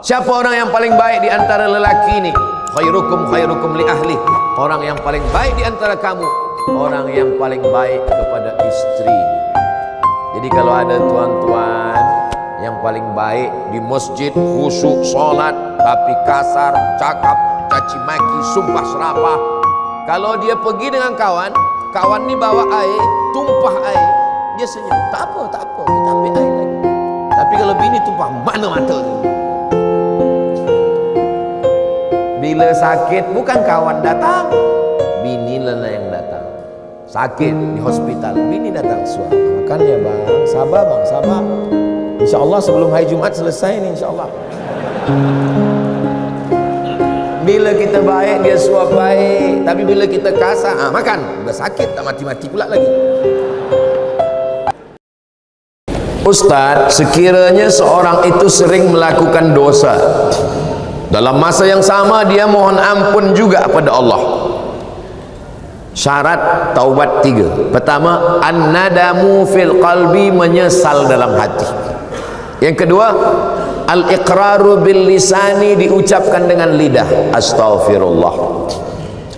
Siapa orang yang paling baik di antara lelaki ini? Khairukum khairukum li ahli. Orang yang paling baik di antara kamu, orang yang paling baik kepada istri. Jadi kalau ada tuan-tuan yang paling baik di masjid, khusyuk sholat, tapi kasar, cakap, caci maki, sumpah serapah. Kalau dia pergi dengan kawan, kawan ni bawa air, tumpah air, dia senyum. Tak apa, kita ambil air lagi. Tapi kalau bini tumpah, mana mata tu? Bila sakit, bukan kawan datang, bini lah yang datang. Sakit di hospital, bini datang. Suami makan ya bang, sabar bang, sabar. InsyaAllah sebelum hari Jumat selesai ni, insyaAllah. Bila kita baik, dia suap baik. Tapi bila kita kasar, makan. Udah sakit, tak mati-mati pula lagi. Ustaz, sekiranya seorang itu sering melakukan dosa, dalam masa yang sama dia mohon ampun juga pada Allah. Syarat taubat 3. Pertama, an-nadamu fil qalbi, menyesal dalam hati. Yang kedua, al-iqraru bil lisani, diucapkan dengan lidah, astaghfirullah.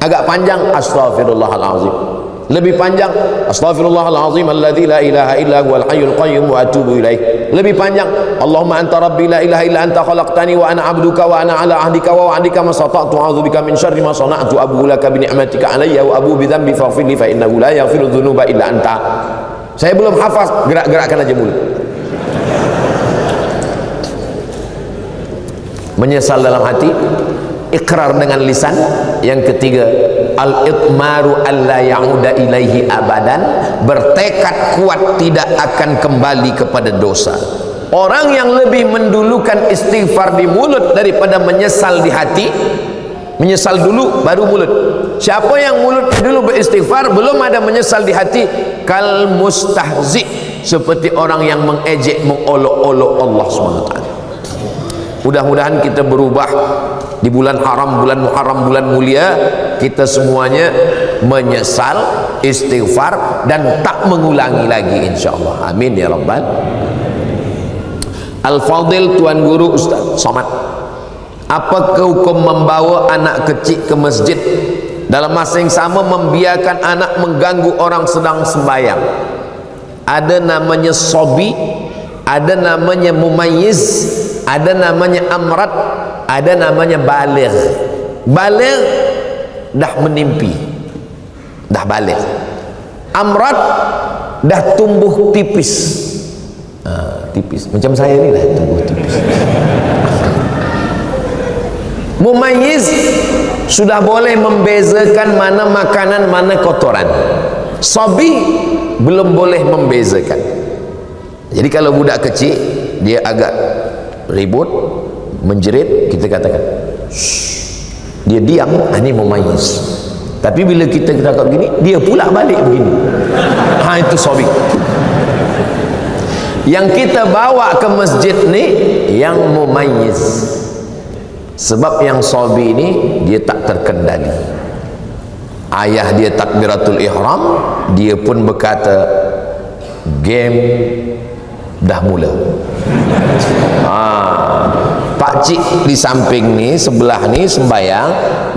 Agak panjang, astaghfirullahalazim. Lebih panjang, astaghfirullahalazim alladzi la ilaha illa huwal hayyul qayyum wa atubu ilaih. Lebih panjang, Allahumma anta rabbi la ilaha illa anta khalaqtani wa ana 'abduka wa ana 'ala 'ahdika wa wa'dika ma sata'tu a'udzubika min syarri ma sana'tu abu laka bi ni'matika 'alayya wa abu bi dhanbi faghfir li fa innahu la yaghfiru dzunuba illa anta. Saya belum hafaz, gerak-gerakkan aja mulut. Menyesal dalam hati, ikrar dengan lisan. Yang ketiga, al-itmaru alla ya'uda ilaihi abadan, bertekad kuat tidak akan kembali kepada dosa. Orang yang lebih mendulukan istighfar di mulut daripada menyesal di hati, menyesal dulu baru mulut. Siapa yang mulut dulu beristighfar, belum ada menyesal di hati, kal mustahzi, seperti orang yang mengejek, mengolok-olok Allah SWT. Mudah-mudahan kita berubah di bulan haram, bulan Muharram, bulan mulia. Kita semuanya menyesal, istighfar, dan tak mengulangi lagi, insyaAllah. Amin ya Rabbal. Al-Fadil, Tuan Guru Ustaz Somad, apakah hukum membawa anak kecil ke masjid, dalam masa yang sama membiarkan anak mengganggu orang sedang sembahyang? Ada namanya sobi, ada namanya mumayyiz, ada namanya amrat, ada namanya baligh. Baligh dah menimpi, dah baligh. Amrat dah tumbuh tipis. Tipis macam saya ni lah, tumbuh tipis. Mumayyiz sudah boleh membezakan mana makanan, mana kotoran. Sobi belum boleh membezakan. Jadi kalau budak kecil dia agak ribut, menjerit, kita katakan shh, dia diam, ini mumayyiz. Tapi bila kita kata begini, dia pula balik begini, itu sobi. Yang kita bawa ke masjid ni yang mumayyiz. Sebab yang sobi ini dia tak terkendali. Ayah dia takbiratul ihram, dia pun berkata game dah mula. Pakcik di samping ni, sebelah ni sembayang,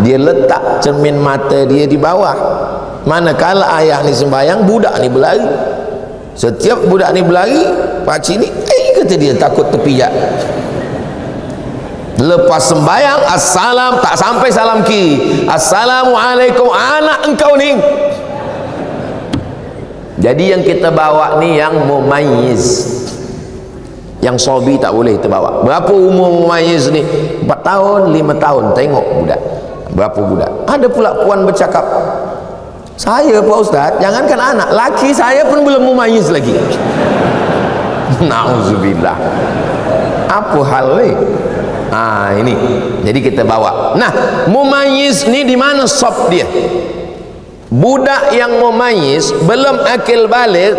dia letak cermin mata dia di bawah. Manakala ayah ni sembayang, budak ni berlari. Setiap budak ni berlari, pakcik ni kata dia takut terpijak. Lepas sembayang, assalam, tak sampai salam ki, assalamualaikum, anak engkau ni. Jadi yang kita bawa ni yang mumayyiz. Yang sobi tak boleh kita bawa. Berapa umur mumayyiz ni? 4 tahun, 5 tahun. Tengok budak, berapa budak. Ada pula puan bercakap, saya Pak Ustaz, jangankan anak, laki saya pun belum mumayyiz lagi. Na'udzubillah. Apa hal ni? Ini jadi kita bawa. Nah, mumayyiz ni di mana sob dia? Budak yang mumayyiz belum akil baligh,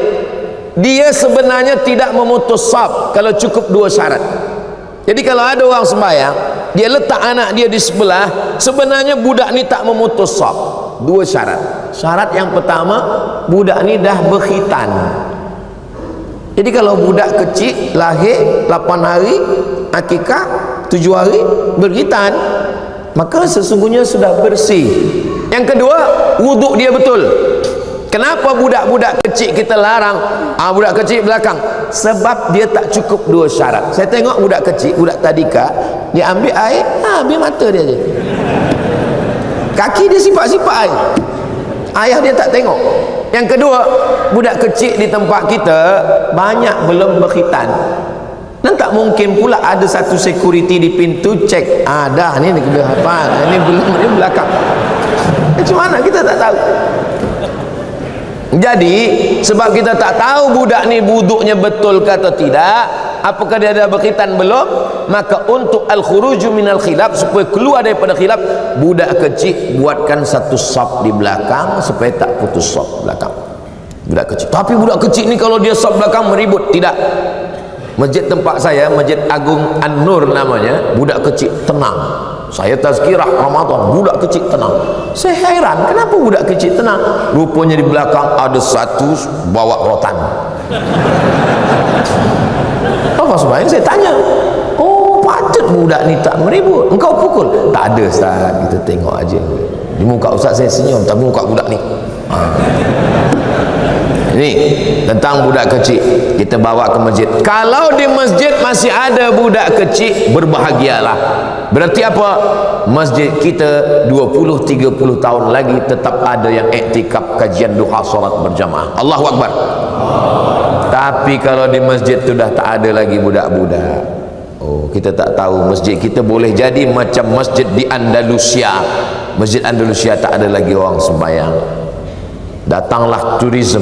dia sebenarnya tidak memutus saf kalau cukup 2 syarat. Jadi kalau ada orang sembahyang, dia letak anak dia di sebelah, sebenarnya budak ni tak memutus saf. 2 syarat. Syarat yang pertama, budak ni dah berkhitan. Jadi kalau budak kecil lahir 8 hari, akikah 7 hari berkhitan, maka sesungguhnya sudah bersih. Yang kedua, wuduk dia betul. Kenapa budak-budak kecil kita larang? Budak kecil belakang, sebab dia tak cukup 2 syarat. Saya tengok budak kecil, budak tadika, dia ambil air, ambil mata dia je, kaki dia sipak-sipak air, ayah dia tak tengok. Yang kedua, budak kecil di tempat kita banyak belum berkhitan, dan tak mungkin pula ada satu security di pintu cek, dah ni kena hafal, ini belum, ini belakang. Macam mana kita tak tahu? Jadi sebab kita tak tahu budak ni wuduknya betul ke atau tidak, apakah dia ada berkhitan belum, maka untuk al-khuruju minal khilaf, supaya keluar daripada khilaf, budak kecil buatkan satu saf di belakang supaya tak putus saf belakang. Budak kecil. Tapi budak kecil ni kalau dia saf belakang meribut, tidak. Masjid tempat saya, Masjid Agung An-Nur namanya, budak kecil tenang. Saya tazkirah Ramadan, budak kecil tenang. Saya heran, kenapa budak kecil tenang? Rupanya di belakang ada satu bawa rotan. Apa sebabnya? Saya tanya, oh patut budak ni tak meribut, engkau pukul? Tak ada Ustaz, kita tengok aja. Di muka Ustaz saya senyum, tapi muka budak ni ini tentang budak kecil. Kita bawa ke masjid. Kalau di masjid masih ada budak kecil, berbahagialah. Berarti apa? Masjid kita 20-30 tahun lagi tetap ada yang iktikaf kajian duha salat berjamaah. Allahu Akbar. Tapi kalau di masjid sudah tak ada lagi budak-budak, kita tak tahu masjid kita boleh jadi macam masjid di Andalusia. Masjid Andalusia tak ada lagi orang sembahyang. Datanglah turis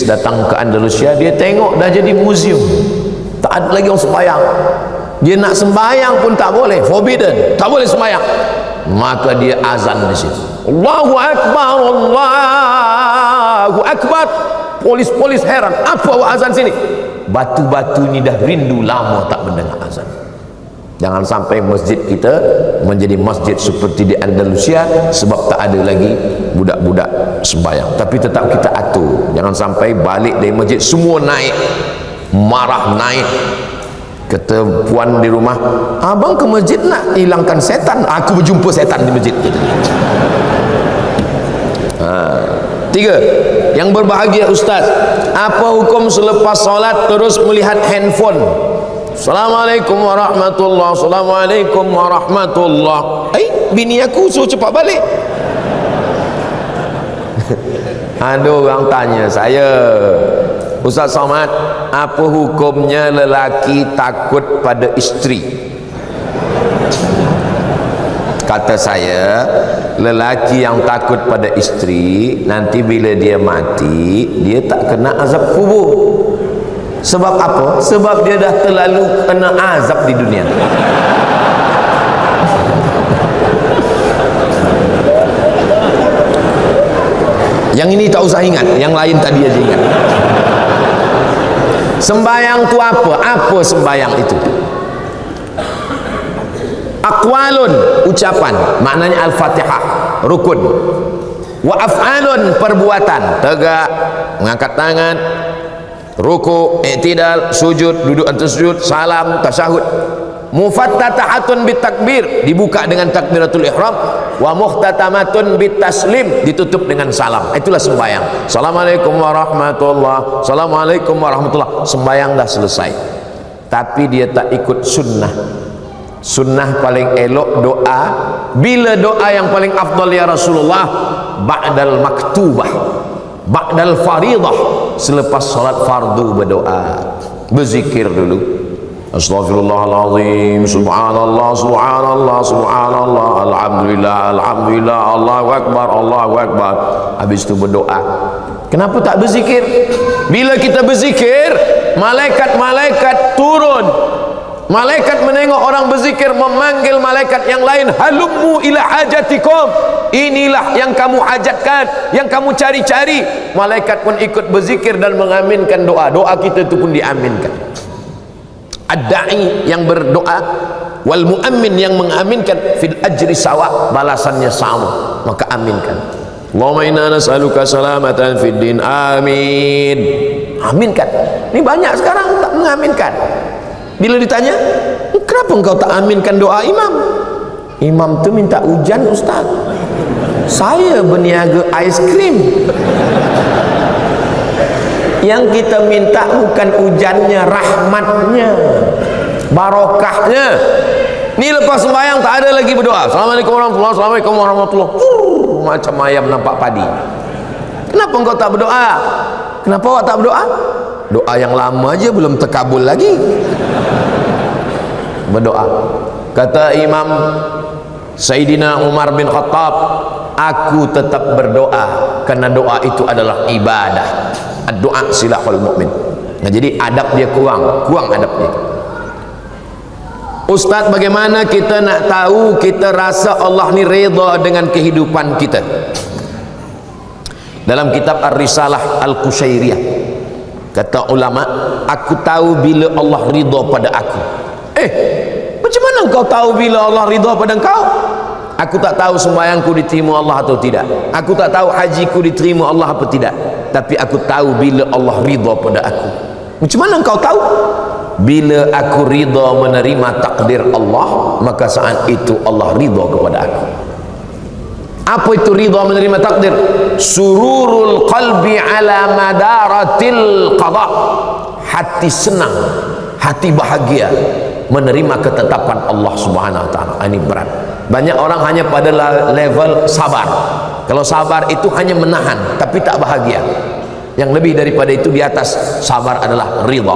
datang ke Andalusia, dia tengok dah jadi museum, tak ada lagi orang sembahyang. Dia nak sembahyang pun tak boleh, forbidden, tak boleh sembahyang. Maka dia azan di situ, Allahu Akbar, Allahu Akbar. Polis-polis heran, apa awak azan sini? Batu-batu ni dah rindu lama tak mendengar azan. Jangan sampai masjid kita menjadi masjid seperti di Andalusia, sebab tak ada lagi budak-budak sembahyang. Tapi tetap kita atur, jangan sampai balik dari masjid semua naik, marah naik. Kata puan di rumah, abang ke masjid nak hilangkan setan, aku berjumpa setan di masjid. Tiga, yang berbahagia Ustaz, apa hukum selepas solat terus melihat handphone? Assalamualaikum warahmatullahi, Assalamualaikum warahmatullahi. Bini aku suruh cepat balik. Ada orang tanya saya, Ustaz Somad, apa hukumnya lelaki takut pada isteri? Kata saya, lelaki yang takut pada isteri, nanti bila dia mati, dia tak kena azab kubur. Sebab apa? Sebab dia dah terlalu kena azab di dunia. Yang ini tak usah ingat, yang lain tadi aja ingat. Sembayang tu apa? Apa sembayang itu? Aqwalun, ucapan, maknanya Al-Fatihah, rukun. Wa af'alun, perbuatan, tegak, mengangkat tangan, ruku, i'tidal, sujud, duduk atas sujud, salam, tasyahud. Mufattatahatun bitakbir, dibuka dengan takbiratul ihram. Wa muhtatamatun bitaslim, ditutup dengan salam. Itulah sembahyang. Assalamualaikum warahmatullahi, Assalamualaikum warahmatullahi. Sembahyang dah selesai. Tapi dia tak ikut sunnah. Sunnah paling elok doa. Bila doa yang paling afdal ya Rasulullah? Ba'dal maktubah, ba'dal faridah, selepas salat fardu berdoa, berzikir dulu. Astaghfirullahaladzim, subhanallah, subhanallah, subhanallah, alhamdulillah, alhamdulillah, Allahu Akbar, Allahu Akbar. Habis itu berdoa. Kenapa tak berzikir? Bila kita berzikir, malaikat-malaikat turun. Malaikat menengok orang berzikir, memanggil malaikat yang lain, halummu ila hajatikum, inilah yang kamu hajatkan, yang kamu cari-cari. Malaikat pun ikut berzikir dan mengaminkan doa. Doa kita itu pun diaminkan. Ad-da'i yang berdoa, wal mu'ammin yang mengaminkan, fil ajri sawa, balasannya sama, maka aminkan. Allahumma inna nas'aluka salamatan fid din. Amin. Aminkan. Ini banyak sekarang tak mengaminkan. Bila ditanya, kenapa engkau tak aminkan doa imam? Imam tu minta hujan, ustaz. Saya berniaga ais krim. Yang kita minta bukan hujannya, rahmatnya, barokahnya. Ni lepas sembahyang tak ada lagi berdoa. Assalamualaikum warahmatullahi wabarakatuh. Assalamualaikum warahmatullahi wabarakatuh. Macam ayam nampak padi. Kenapa engkau tak berdoa? Kenapa awak tak berdoa? Doa yang lama aja belum terkabul lagi. Berdoa. Kata Imam Sayyidina Umar bin Khattab, aku tetap berdoa karena doa itu adalah ibadah. Doa silahul mukmin. Nah, jadi adab dia kurang adab dia. Ustaz, bagaimana kita nak tahu kita rasa Allah ni redha dengan kehidupan kita? Dalam kitab Ar-Risalah Al-Qushairiyah kata ulama, aku tahu bila Allah ridha pada aku. Macam mana engkau tahu bila Allah ridha pada engkau? Aku tak tahu sembahyangku diterima Allah atau tidak. Aku tak tahu hajiku diterima Allah atau tidak. Tapi aku tahu bila Allah ridha pada aku. Macam mana engkau tahu? Bila aku ridha menerima takdir Allah, maka saat itu Allah ridha kepada aku. Apa itu ridha menerima takdir? Sururul qalbi ala madaratil qada. Hati senang, hati bahagia menerima ketetapan Allah Subhanahu wa taala. Ini berat. Banyak orang hanya pada level sabar. Kalau sabar itu hanya menahan tapi tak bahagia. Yang lebih daripada itu di atas sabar adalah ridha.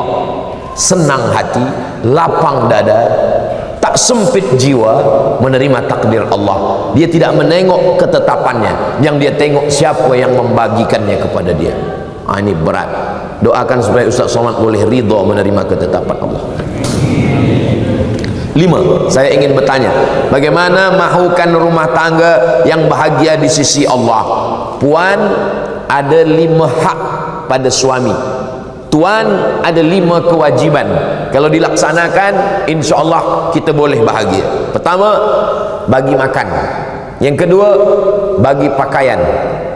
Senang hati, lapang dada, tak sempit jiwa menerima takdir Allah. Dia tidak menengok ketetapannya, yang dia tengok siapa yang membagikannya kepada dia. Ini berat. Doakan supaya Ustaz Somad boleh ridha menerima ketetapan Allah. 5. Saya ingin bertanya, bagaimana mahukan rumah tangga yang bahagia di sisi Allah? Puan, ada 5 hak pada suami. Tuan, ada 5 kewajiban. Kalau dilaksanakan, insya Allah kita boleh bahagia. Pertama, bagi makan. Yang kedua, bagi pakaian.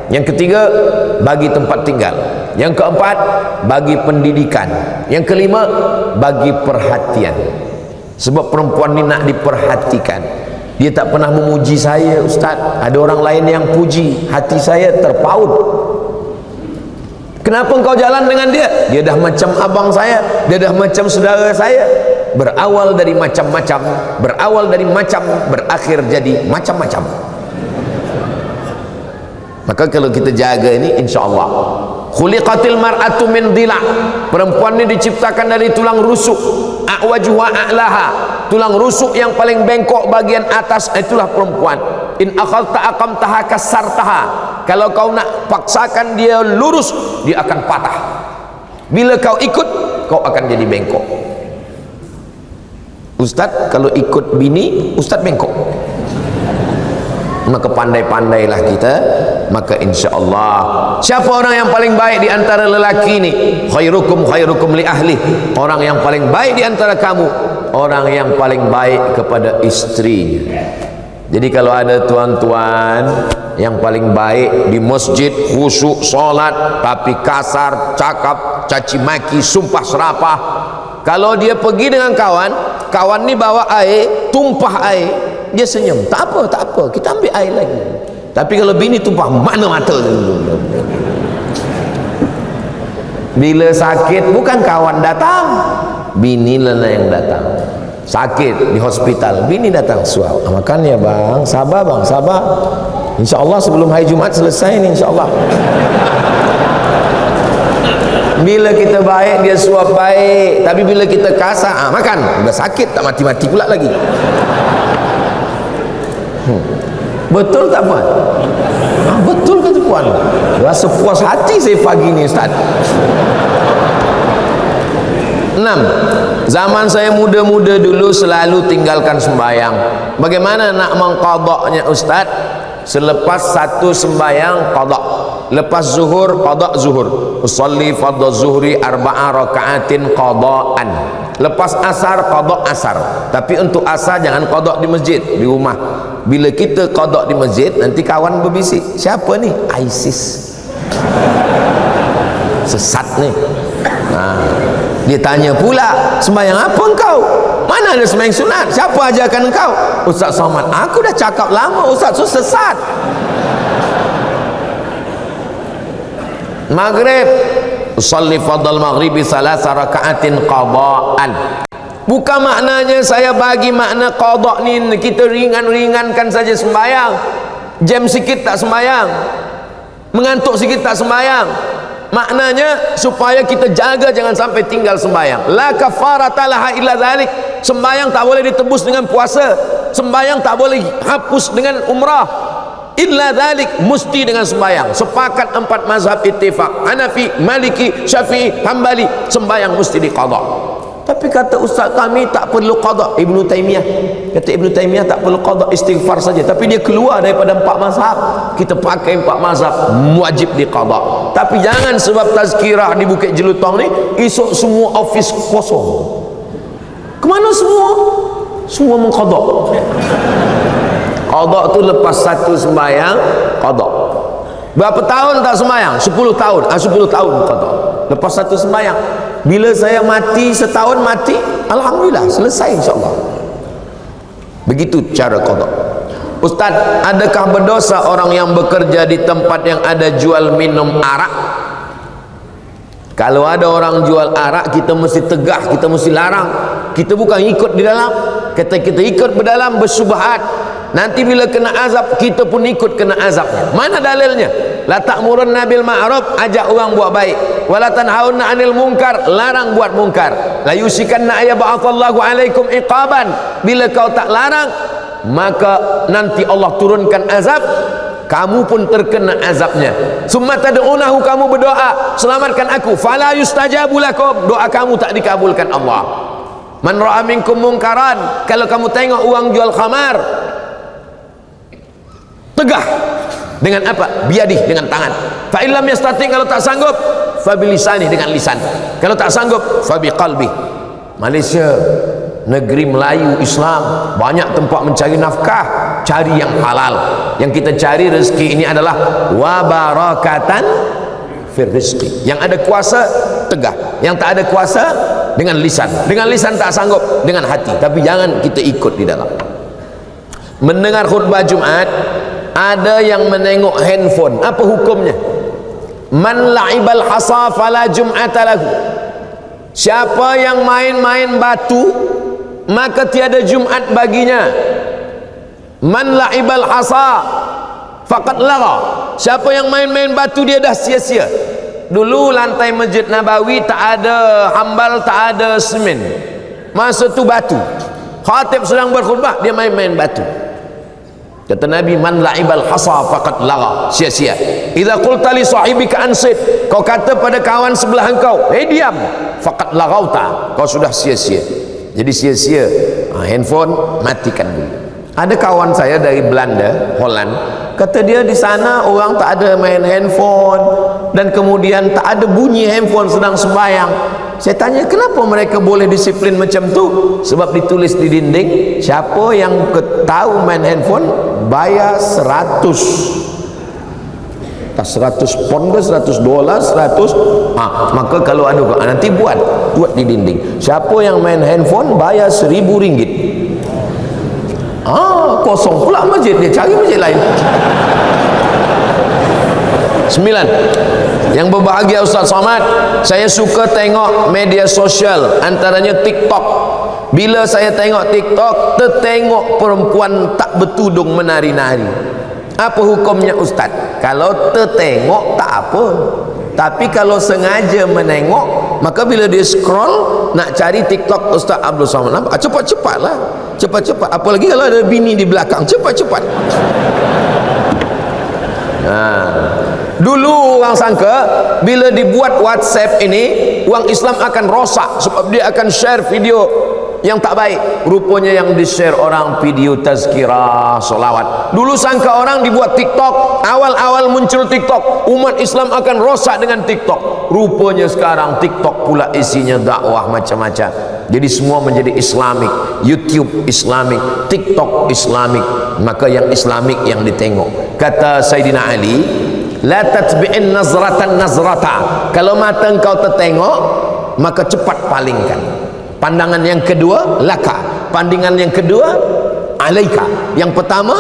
Yang ketiga, bagi tempat tinggal. Yang keempat, bagi pendidikan. Yang kelima, bagi perhatian. Sebab perempuan ni nak diperhatikan. Dia tak pernah memuji saya, Ustaz. Ada orang lain yang puji, hati saya terpaut. Kenapa engkau jalan dengan dia? Dia dah macam abang saya, dia dah macam saudara saya. Berawal dari macam-macam, berakhir jadi macam-macam. Maka kalau kita jaga ini, insya Allah. Khuliqatil mar'atu min dhila'. Perempuan ini diciptakan dari tulang rusuk. A'waju wa a'laha. Tulang rusuk yang paling bengkok bagian atas, itulah perempuan. In akhadta aqamtaha kasartaha. Kalau kau nak paksakan dia lurus, dia akan patah. Bila kau ikut, kau akan jadi bengkok. Ustaz, kalau ikut bini, Ustaz bengkok. Maka pandai-pandailah kita, maka insya Allah. Siapa orang yang paling baik di antara lelaki ini? Khairukum khairukum li ahli. Orang yang paling baik di antara kamu, orang yang paling baik kepada istrinya. Jadi kalau ada tuan-tuan yang paling baik di masjid, khusyuk solat, tapi kasar, cakap, caci maki, sumpah serapah. Kalau dia pergi dengan kawan ni bawa air, tumpah air, dia senyum, tak apa, kita ambil air lagi. Tapi kalau bini tumpah, mana mata. Bila sakit, bukan kawan datang, bini lah yang datang. Sakit di hospital, bini datang, suap, makan ya bang, sabar bang, sabar. InsyaAllah sebelum hari Jumaat selesai ni, insyaAllah. Bila kita baik, dia suap baik. Tapi bila kita kasar, makan, udah sakit, tak mati-mati pula lagi. Betul tak puan? Betul kata puan. Rasa puas hati saya pagi ni, Ustaz. 6. Zaman saya muda-muda dulu selalu tinggalkan sembahyang. Bagaimana nak mengqadaknya, Ustaz? Selepas satu sembahyang qadak. Lepas zuhur qadak zuhur. Usalli fardhu zuhri 4 rakaatin qadaan. Lepas asar qadak asar. Tapi untuk asar jangan qadak di masjid, di rumah. Bila kita qada di masjid, nanti kawan berbisik, siapa ni? ISIS, sesat ni. Dia tanya pula, sembahyang apa engkau? Mana ada sembahyang sunat? Siapa ajarkan engkau? Ustaz Somad. Aku dah cakap lama, Ustaz tu sesat. Maghrib, usalli fadal maghribi salasa raka'atin qada'an. Bukan maknanya saya bagi makna qada' ni kita ringan-ringankan saja sembahyang, jam sikit tak sembahyang, mengantuk sikit tak sembahyang. Maknanya supaya kita jaga jangan sampai tinggal sembahyang. La kafarata laha illa dzalik. Sembahyang tak boleh ditebus dengan puasa, sembahyang tak boleh hapus dengan umrah, illa dzalik, mesti dengan sembahyang. Sepakat 4 mazhab ittifaq, Hanafi, Maliki, Syafi'i, Hambali, sembahyang mesti diqada. Tapi kata ustaz kami tak perlu qada. Ibnu Taimiyah kata, Ibnu Taimiyah tak perlu qada, istighfar saja. Tapi dia keluar daripada 4 mazhab. Kita pakai 4 mazhab, wajib diqada. Tapi jangan sebab tazkirah di Bukit Jelutong ni esok semua office kosong. Kemana semua? Semua mengqada. Qada tu lepas satu sembahyang qada. Berapa tahun tak sembahyang? 10 tahun. 10 tahun qada. Lepas satu sembahyang. Bila saya mati setahun mati, alhamdulillah selesai insya-Allah. Begitu cara qada. Ustaz, adakah berdosa orang yang bekerja di tempat yang ada jual minum arak? Kalau ada orang jual arak, kita mesti tegah, kita mesti larang. Kita bukan ikut di dalam. Kata kita ikut berdalam bersubhat, nanti bila kena azab kita pun ikut kena azabnya. Mana dalilnya? La ta'murunna bil ma'ruf, ajak orang buat baik, wala tanhauna 'anil munkar, larang buat munkar. La yusikanna ayab'atsallahu 'alaikum iqaban, bila kau tak larang maka nanti Allah turunkan azab, kamu pun terkena azabnya. Summa tad'unahu, kamu berdoa, selamatkan aku, fala yustajabu lakum, doa kamu tak dikabulkan Allah. Man ra'a minkum munkaran, kalau kamu tengok orang jual khamar, tegah dengan apa? Biadih, dengan tangan. Fa illam yastati, kalau tak sanggup, fa bilisani, dengan lisan. Kalau tak sanggup, fa biqalbi. Malaysia negeri Melayu Islam, banyak tempat mencari nafkah, cari yang halal. Yang kita cari rezeki ini adalah wa barakatan fir rizqi. Yang ada kuasa tegah, yang tak ada kuasa dengan lisan. Dengan lisan tak sanggup, dengan hati. Tapi jangan kita ikut di dalam. Mendengar khutbah Jumat, ada yang menengok handphone, apa hukumnya? Man la'ibal hasa fala jum'ata lahu. Siapa yang main-main batu, maka tiada Jumat baginya. Man la'ibal hasa faqad lagha. Siapa yang main-main batu, dia dah sia-sia. Dulu lantai Masjid Nabawi tak ada hambal, tak ada semen, masa tu batu. Khatib sedang berkhutbah, dia main-main batu. Kata Nabi, man la'ibal hasa faqad lagha, sia-sia. Idza qulta li sahibika ansit, kau kata pada kawan sebelah engkau, diam, faqad laghauta, kau sudah sia-sia. Jadi sia-sia. Handphone matikan dulu. Ada kawan saya dari Belanda, Holland, kata dia di sana orang tak ada main handphone, dan kemudian tak ada bunyi handphone sedang sembahyang. Saya tanya, kenapa mereka boleh disiplin macam tu? Sebab ditulis di dinding, siapa yang tahu main handphone bayar 100, tak 100 pon ke $100, 100. Maka kalau ada nanti buat di dinding, siapa yang main handphone bayar RM1,000. Kosong pula masjid, dia cari masjid lain. 9. Yang berbahagia Ustaz Somad, saya suka tengok media sosial, antaranya TikTok. Bila saya tengok TikTok, tertengok perempuan tak bertudung menari-nari. Apa hukumnya Ustaz? Kalau tertengok tak apa, tapi kalau sengaja menengok, maka bila dia scroll nak cari TikTok Ustaz Abdul Somad, cepat-cepatlah, cepat-cepat. Apalagi kalau ada bini di belakang, cepat-cepat. Dulu orang sangka bila dibuat WhatsApp ini, orang Islam akan rosak sebab dia akan share video yang tak baik. Rupanya yang di-share orang video tazkirah solawat. Dulu sangka orang dibuat TikTok, awal-awal muncul TikTok, umat Islam akan rosak dengan TikTok. Rupanya sekarang TikTok pula isinya dakwah macam-macam. Jadi semua menjadi Islamik, YouTube Islamik, TikTok Islamik. Maka yang Islamik yang ditengok. Kata Sayyidina Ali, la tatbi'in nazratan nazrata. Kalau mata engkau tertengok, maka cepat palingkan. Pandangan yang kedua, laka. Pandangan yang kedua, alaika. Yang pertama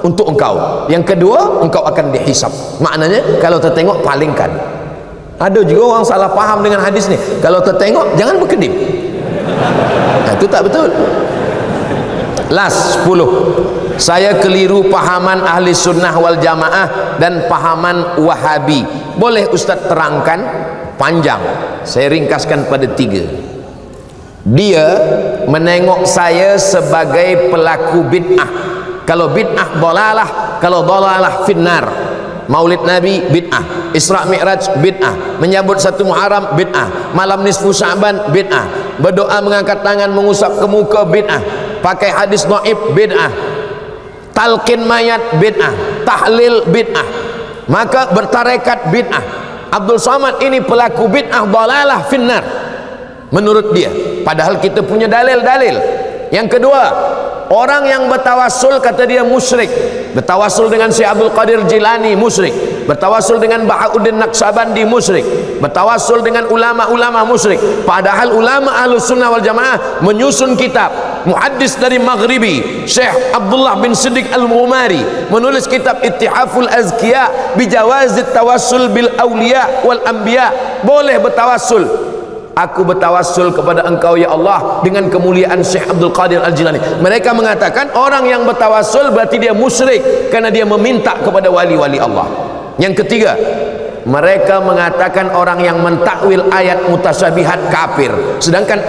untuk engkau, yang kedua engkau akan dihisab. Maknanya kalau tertengok palingkan. Ada juga orang salah paham dengan hadis ni. Kalau tertengok jangan berkedip. Nah, itu tak betul. Last 10. Saya keliru pahaman ahli sunnah wal jamaah dan pahaman wahabi. Boleh Ustaz terangkan? Panjang, saya ringkaskan pada 3. Dia menengok saya sebagai pelaku bid'ah. Kalau bid'ah dalalah, kalau dalalah finnar. Maulid Nabi bid'ah, Isra Mi'raj bid'ah, menyambut 1 Muharram bid'ah, malam nisfu Sya'ban bid'ah, berdoa mengangkat tangan mengusap ke muka bid'ah, pakai hadis dhaif bid'ah, talqin mayat bid'ah, tahlil bid'ah, maka bertarekat bid'ah. Abdul Somad ini pelaku bid'ah dalalah finnar menurut dia, padahal kita punya dalil-dalil. Yang kedua, orang yang bertawassul kata dia musyrik. Bertawassul dengan Syekh Abdul Qadir Jilani musyrik. Bertawassul dengan Bahauddin Naqsabandi musyrik. Bertawassul dengan ulama-ulama musyrik. Padahal ulama Ahlus Sunnah wal Jamaah menyusun kitab. Muhaddis dari Maghribi Syekh Abdullah bin Siddiq Al-Ghumari menulis kitab Ittihaful Azkiya bijawazit tawassul bil awliya wal anbiya. Boleh bertawassul. Aku bertawassul kepada engkau ya Allah dengan kemuliaan Syekh Abdul Qadir Al-Jilani. Mereka mengatakan orang yang bertawassul berarti dia musyrik karena dia meminta kepada wali-wali Allah. Yang ketiga, mereka mengatakan orang yang mentakwil ayat mutasyabihat kafir. Sedangkan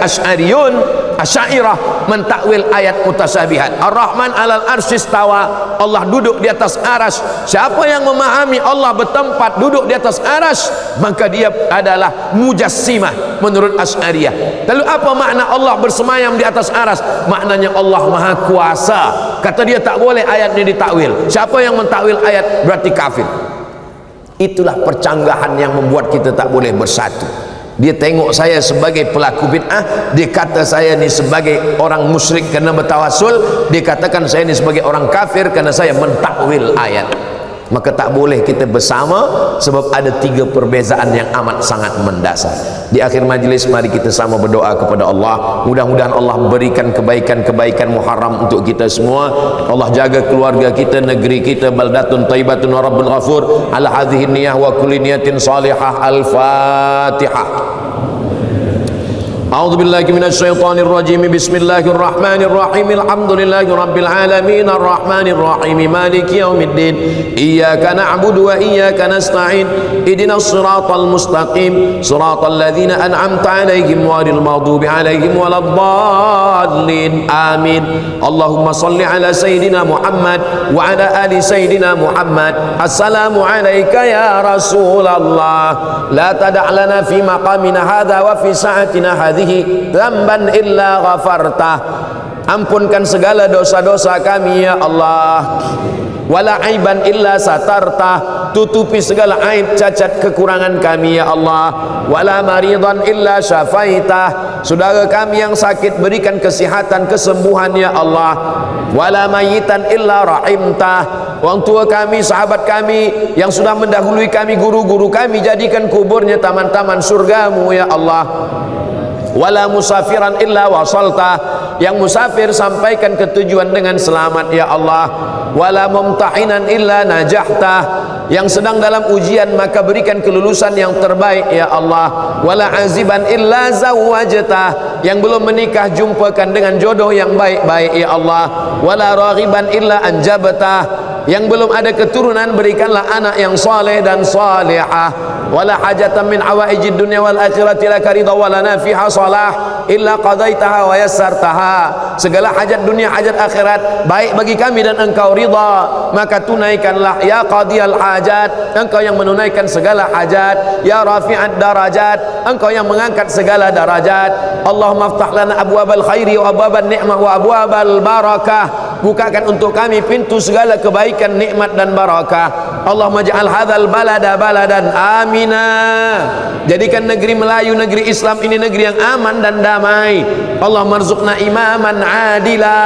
Asy'ariyah mentakwil ayat mutasyabihat. Ar-Rahman 'alal arsy istawa, Allah duduk di atas aras. Siapa yang memahami Allah bertempat duduk di atas aras, maka dia adalah mujassimah menurut Asy'ariyah. Lalu apa makna Allah bersemayam di atas aras? Maknanya Allah Maha Kuasa. Kata dia tak boleh ayat ini ditakwil. Siapa yang mentakwil ayat berarti kafir. Itulah percanggahan yang membuat kita tak boleh bersatu. Dia tengok saya sebagai pelaku bid'ah, dia kata saya ni sebagai orang musyrik kerana bertawassul, dia katakan saya ni sebagai orang kafir kerana saya mentakwil ayat. Maka tak boleh kita bersama sebab ada 3 perbezaan yang amat sangat mendasar. Di akhir majlis mari kita sama berdoa kepada Allah. Mudah-mudahan Allah berikan kebaikan-kebaikan Muharram untuk kita semua. Allah jaga keluarga kita, negeri kita, baldatun thayyibatun wa rabbun ghafur. Ala hadhihi niyah wa kulli niyatin salihah. Al-Fatihah. أعوذ بالله من الشيطان الرجيم بسم الله الرحمن الرحيم الحمد لله رب العالمين الرحمن الرحيم مالك يوم الدين إياك نعبد وإياك نستعين اهدنا الصراط المستقيم صراط الذين أنعمت عليهم غير المغضوب عليهم ولا الضالين آمين اللهم صل على سيدنا محمد وعلى آل سيدنا محمد السلام عليك يا رسول الله لا تدع لنا في مقامنا هذا وفي ساعتنا هذه dzamban illa ghafartah. Ampunkan segala dosa-dosa kami ya Allah. Wala aiban illa satartah. Tutupi segala aib cacat kekurangan kami ya Allah. Wala maridan illa syafaitah. Saudara kami yang sakit berikan kesihatan, kesembuhan ya Allah. Wala mayitan illa rahimtah. Orang tua kami, sahabat kami yang sudah mendahului kami, guru-guru kami, jadikan kuburnya taman-taman surgamu ya Allah. Wala musafiran illa wasalta. Yang musafir sampaikan ke tujuan dengan selamat ya Allah. Wala mumtahinan illa najahta. Yang sedang dalam ujian maka berikan kelulusan yang terbaik ya Allah. Wala aziban illa zawwajta. Yang belum menikah jumpakan dengan jodoh yang baik-baik ya Allah. Wala raghiban illa anjabta. yang belum ada keturunan berikanlah anak yang saleh dan salihah. Wala hajatan min awaijid dunya wal akhirati laka ridha wa lana fiha salah illa qadaitaha wa yassartaha. Segala hajat dunia hajat akhirat baik bagi kami dan engkau ridha, maka tunaikanlah ya qadiyal hajat, engkau yang menunaikan segala hajat, ya rafi'ad darajat, engkau yang mengangkat segala darajat. Allahumma aftah lana abwabal khairi wa abwaban ni'mah wa abwabal barakah, bukakan untuk kami pintu segala kebaikan, nikmat dan barakah. Allahumma ja'al hadzal balada baladan amina, jadikan negeri Melayu, negeri Islam ini negeri yang aman dan damai. Allahumma rzuqna imaman adila,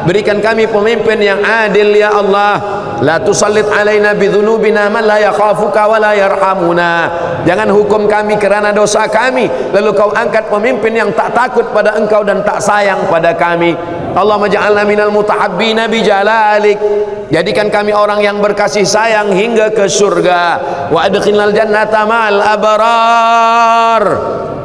berikan kami pemimpin yang adil ya Allah. La tusallit alaina bidzunubina man la yakhafuka wa la yarhamuna, jangan hukum kami kerana dosa kami lalu kau angkat pemimpin yang tak takut pada engkau dan tak sayang pada kami. Allahumma ja'alna minal mutahabbina bijalalik, jadikan kami orang yang berkasih sayang hingga ke surga. Wa adkhilnal jannata ma'al abrar,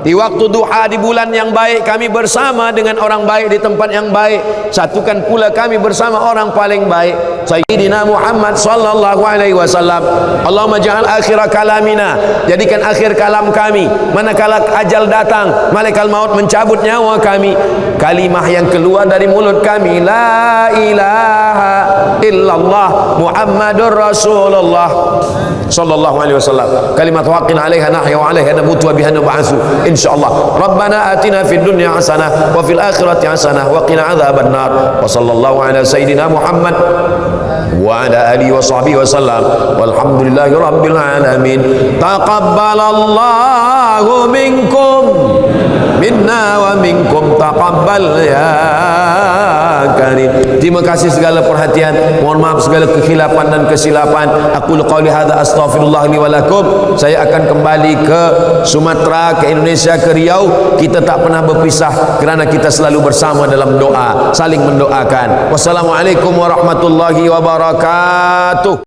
di waktu duha di bulan yang baik kami bersama dengan orang baik di tempat yang baik, satukan pula kami bersama orang paling baik Sayyidina Muhammad sallallahu alaihi wasallam. Allahumma ja'al akhir kalamina, jadikan akhir kalam kami manakala ajal datang, malaikat maut mencabut nyawa kami, kalimah yang keluar dari mulut kami la ilaha illallah Muhammadur Rasulullah sallallahu alaihi wasallam, kalimat waqin alaiha nahya wa alaiha namutu wa biha nub'atsu insyaallah. Rabbana atina fid dunya hasanah wa fil akhirati hasanah wa qina adzabannar. Wa sallallahu ala sayidina Muhammad wa ala alihi wa sahbihi wa sallam walhamdulillahi rabbil alamin. Taqabbalallahu minkum minna wa minkum taqabbal ya karim. Terima kasih segala perhatian, mohon maaf segala kekhilafan dan kesilapan. Aku qauli hadza astaghfirullah li wa lakum. Saya akan kembali ke Sumatera, ke Indonesia, ke Riau. Kita tak pernah berpisah kerana kita selalu bersama dalam doa, saling mendoakan. Wassalamualaikum warahmatullahi wabarakatuh.